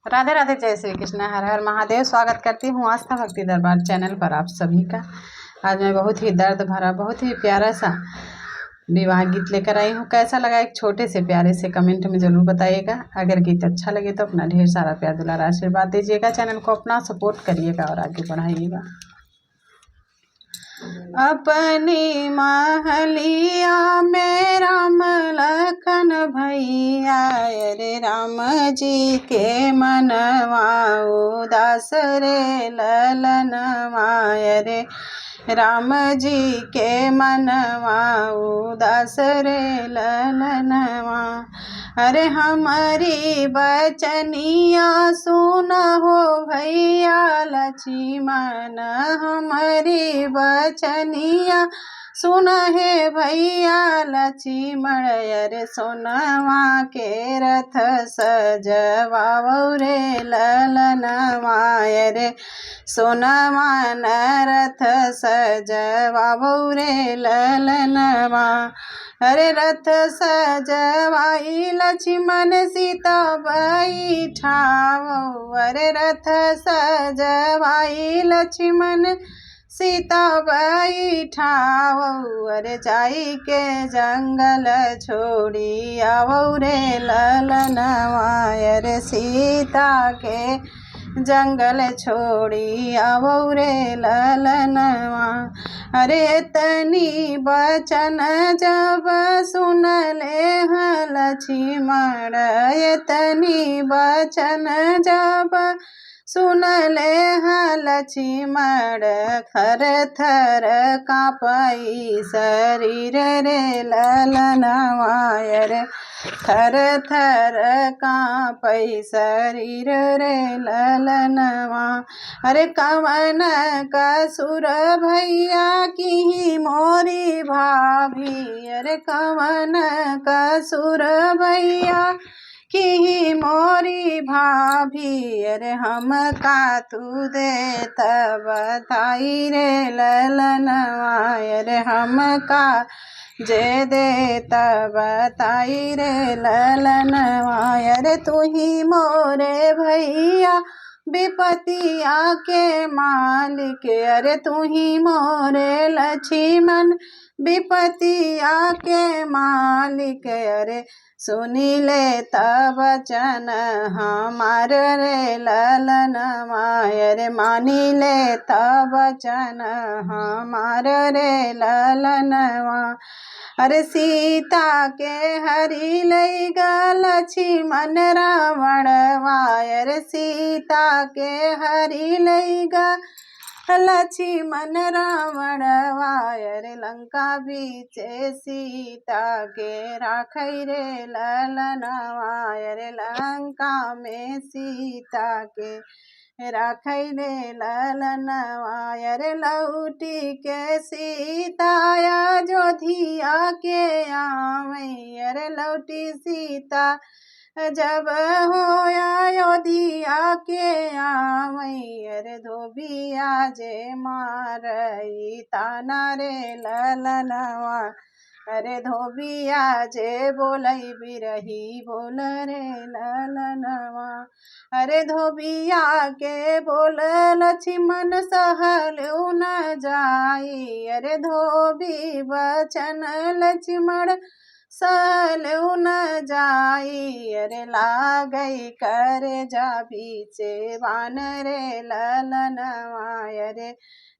राधे राधे, जय श्री कृष्ण, हर हर महादेव। स्वागत करती हूँ आस्था भक्ति दरबार चैनल पर आप सभी का। आज मैं बहुत ही दर्द भरा, बहुत ही प्यारा सा विवाह गीत लेकर आई हूँ। कैसा लगा एक छोटे से प्यारे से कमेंट में ज़रूर बताइएगा। अगर गीत अच्छा लगे तो अपना ढेर सारा प्यार दुलार आशीर्वाद दीजिएगा। चैनल को अपना सपोर्ट करिएगा और आगे बढ़ाइएगा। अपनी महलिया में राम लखन भैया, रे राम जी के मनवा उदास रे ललनवा, रे राम जी के मनवा उदास रे ललनवा। अरे हमारी बचनिया सुना हो भैया लक्ष्मण, हमारी बचनिया सुना है भैया लक्ष्मण। अरे सोनवा के रथ सजवाओ रे ललनवा, रे सोनवा न रथ सजवाओ रे ललनवा। अरे रथ सजवाई लक्ष्मण सीता बैठाओ, अरे रथ सजवाई लक्ष्मण सीता बैठाओ। अरे जाई के जंगल छोड़ी आओ रे ललनवा, अरे सीता के जंगल छोड़ी आओ रे ललनवा। अरे तनी बचन जब सुन ले लक्ष्मण, तनी बचन जब सुन ले लक्ष्मण, थर थर कांपई शरीर रे ललनवा, रे थर थर कांपई शरीर रे ललनवा। अरे कवन कसुर भैया की मोरी भाभी, अरे कवन कसुर भैया की मोरी भाभी। अरे हम का तू दे तब बताई रे ललनवा, अरे हम का जे दे तब बताई रे ललनवा। अरे तू ही मोरे भैया विपतिया के मालिक, अरे तू ही मोरे लक्ष्मण विपतिया के मालिक। अरे सुनी ले तब वचन हमार रे ललनवा, अरे मानी ले तब वचन हमार रे ललनवा। अरे सीता के हरि लई गा लक्ष्मण रावणवा, अरे सीता के हरि लई गा लक्ष्मण रावणवा। अरे लंका बीचे सीता के राखई रे ललनवा, अरे लंका में सीता के राखई रे ललनवा। अरे लौटी के सीता अयोध्या के आवई, अरे लौटी सीता जब हो अयोध्या के आवई। अरे धोबिया जे मारई ताना रे ललनवा, अरे धोबिया जे बोलई बिरही बोल रे ललनवा। अरे धोबिया के बोल लक्ष्मण सहल न जाई, अरे धोबी वचन लक्ष्मण सहल न जाई। अरे लागई कर जा बीचे बान रे ललनवा, अरे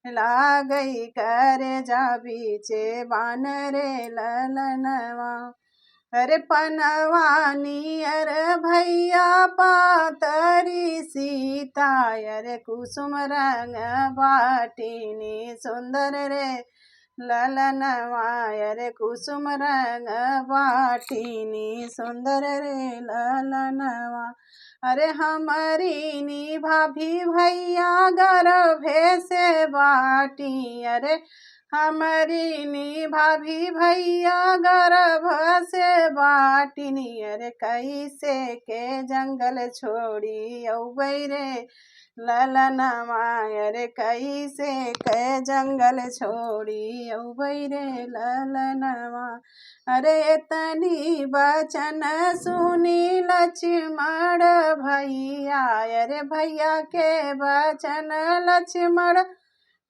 लागई कर जा बीचे बान रे ललनवा। अरे पनवानी अरे भैया पातरी सीता, अरे कुसुम रंग बाटिनी सुंदर रे ललनवा, अरे कुसुम रंग बाटिनी सुंदर रे ललनवा। अरे हमारी नी भाभी भैया गर्भे से बाटी, अरे हमारी नी भाभी भैया गर्भ से बाटिनी। अरे कैसे के जंगल छोड़ी औबई रे ललनवा अरे कैसे कै जंगल छोड़ी अउबै रे ललनवा। अरे तनी बचन सुनी लक्ष्मण भैया, अरे भैया के बचन लक्ष्मण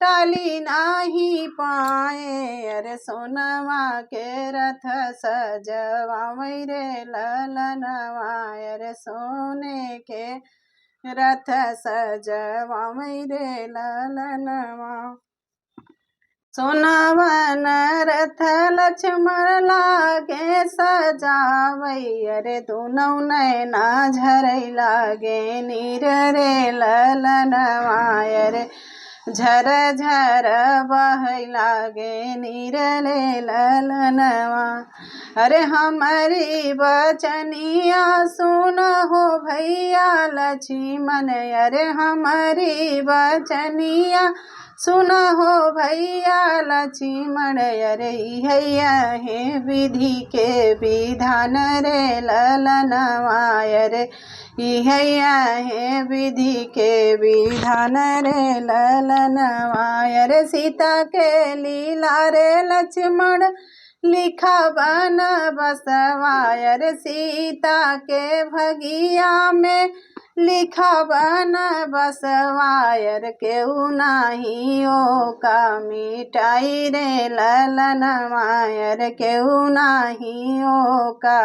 टाली नाही पाए। अरे सोनवा के रथ सजवावै रे ललनवा, अरे सोने के रथ सजवावै रे ललनवा। सोनावन रथ लक्ष्मण लागे सजावै, अरे दुनौ नैना झरै लागे नीर रे ललनवा। अरे झर झर बहै लागे नीर रे ललनवा। अरे हमारी बचनिया सुन हो भैया लक्ष्मण, अरे हमारी बचनिया सुन हो भैया लक्ष्मण। अरे हैया है विधि के विधान रे ललनवा, अरे हैया है विधि के विधान रे ललनवा। अरे सीता के लीला रे लक्ष्मण लिखा बन बसवा, अरे सीता के भगिया में लिखा बन बसवा। अरे केहू नाही ओका मिटाई रे ललनवा, अरे केहू नाही ओका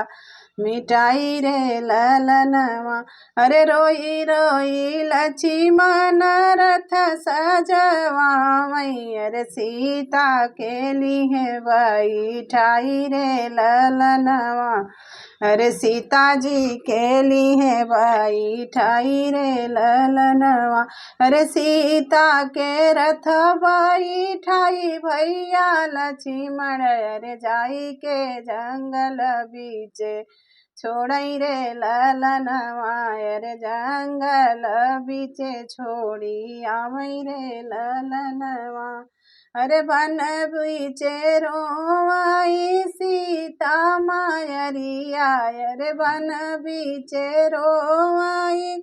मिटाई रे ललनवा। अरे रोई रोई लक्ष्मण रथ सजवावै, अरे सीता के लिए बैठाई रे ललनवा। अरे सीता जी के लिए बैठाई रे ललनवा। अरे सीता के रथ बैठाई भैया लक्ष्मण, अरे जाई के जंगल बीच छोड़ै रे ललनवा। अरे जंगल बीच छोड़ी आवै रे ललनवा। अरे बन बीचे रोवाई सीता मायरिया, अरे बन बीचे रोवाई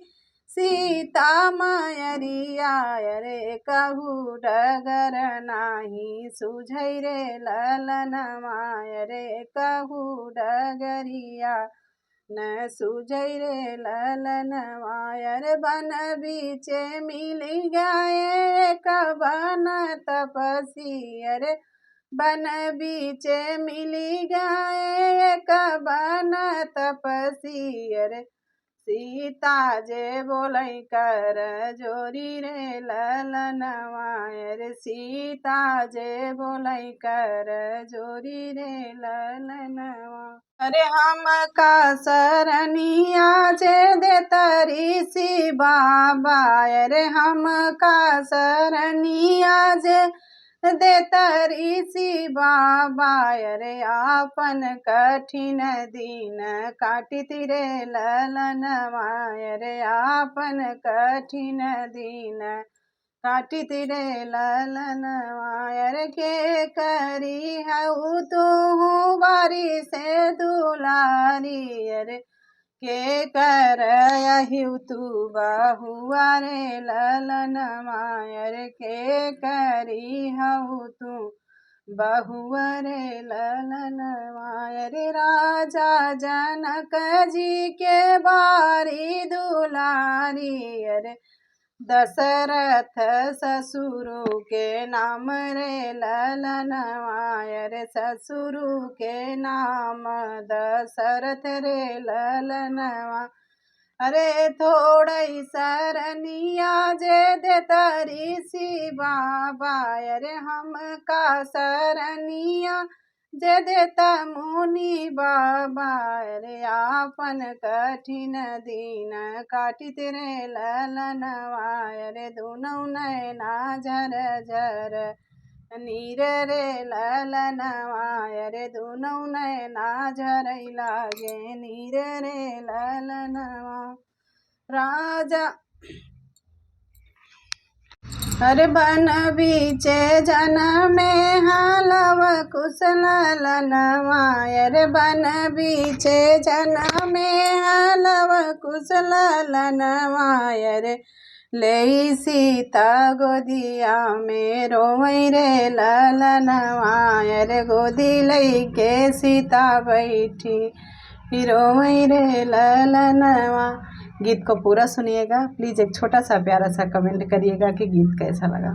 सीता मायरिया। अरे कहू डगर नाही सुझै रे ललनवा, अरे कहू डगरिया न सुझै रे ललनवा। अरे बन बीचे मिल गए एक बन तपसी, अरे बन बीचे मिल गए एक बन तपसी। अरे सीता जे बोलै कर जोरी रे ललनवा, अरे सीता जे बोलै कर जोरी रे ललनवा। अरे हम का सरनिया जे देतरी सी बाबा, अरे हम का सरनिया जे देतरी सी बाबा। अरे आपन कठिन दिन काटित रे ललनवा, अरे आपन कठिन दिन काटित रे ललनवा। अरे के करी हऊ तू बारी से दुलारी, अरे के कर यहिउ तू बहुआ रे ललनवा। अरे के करी हऊ तू बहुआ रे ललनवा। अरे राजा जनक जी के बारी दुलारी, अरे दशरथ ससुरु के नाम रे ललनवा। अरे ससुरु के नाम दशरथ रे ललनवा। अरे थोड़ई सरनिया जे देतरी सी बाबा, अरे हम का सरनिया जे देता मुनि बाबा। अरे आपन कठिन दिन काटित रे ललनवा, अरे दुनौ नैना झर झर नीर रे ललनवा। अरे दुनौ नैना झरै लागे नीर रे ललनवा। राजा अरे बन बीचे जन में हालव कुश ललनवा, अरे बन बीचे जन में हालव कुश ललनवा। अरे ले सीता गोदिया में रोवै रे ललनवा, अरे गोदी लैके सीता बैठी रोवै रे ललनवा। गीत को पूरा सुनिएगा प्लीज़, एक छोटा सा प्यारा सा कमेंट करिएगा कि गीत कैसा लगा।